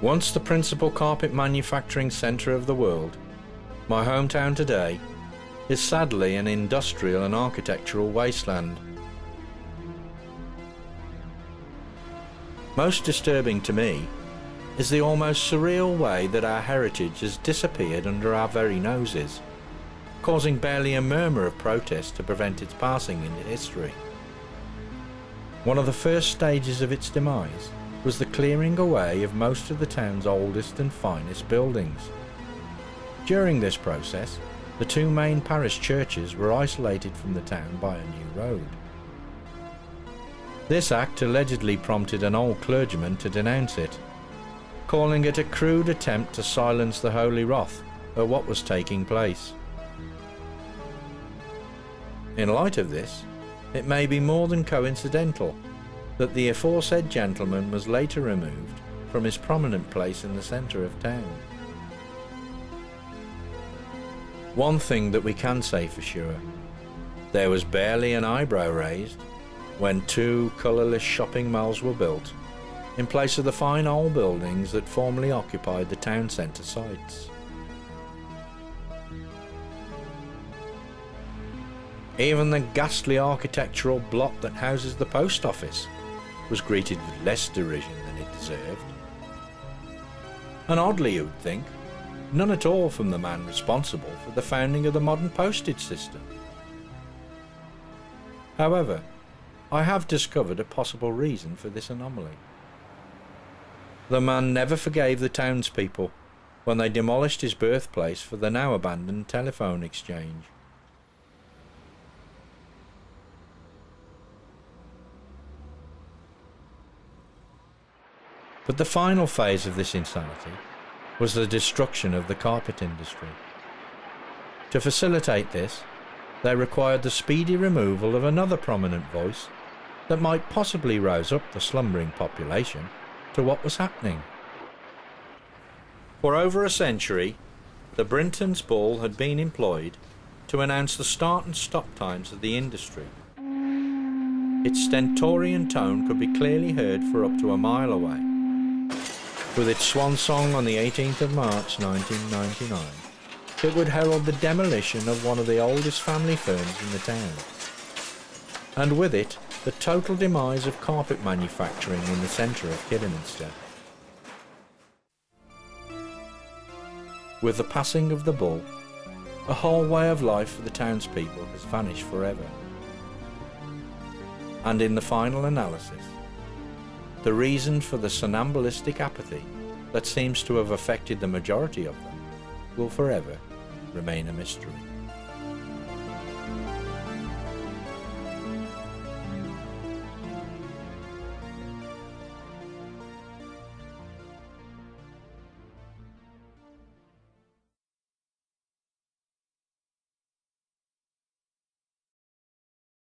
Once the principal carpet manufacturing centre of the world, my hometown today is sadly an industrial and architectural wasteland. Most disturbing to me is the almost surreal way that our heritage has disappeared under our very noses, causing barely a murmur of protest to prevent its passing into history. One of the first stages of its demise was the clearing away of most of the town's oldest and finest buildings. During this process, the two main parish churches were isolated from the town by a new road. This act allegedly prompted an old clergyman to denounce it, calling it a crude attempt to silence the holy wrath at what was taking place. In light of this, it may be more than coincidental that the aforesaid gentleman was later removed from his prominent place in the centre of town. One thing that we can say for sure, there was barely an eyebrow raised when two colourless shopping malls were built in place of the fine old buildings that formerly occupied the town centre sites. Even the ghastly architectural blot that houses the post office was greeted with less derision than it deserved. And oddly, you'd think, none at all from the man responsible for the founding of the modern postage system. However, I have discovered a possible reason for this anomaly. The man never forgave the townspeople when they demolished his birthplace for the now abandoned telephone exchange. But the final phase of this insanity was the destruction of the carpet industry. To facilitate this, they required the speedy removal of another prominent voice that might possibly rouse up the slumbering population to what was happening. For over a century, the Brinton's Bull had been employed to announce the start and stop times of the industry. Its stentorian tone could be clearly heard for up to a mile away. With its swan song on the 18th of March 1999, it would herald the demolition of one of the oldest family firms in the town, and with it the total demise of carpet manufacturing in the centre of Kidderminster. With the passing of the bull, a whole way of life for the townspeople has vanished forever. And in the final analysis, the reason for the somnambulistic apathy that seems to have affected the majority of them will forever remain a mystery.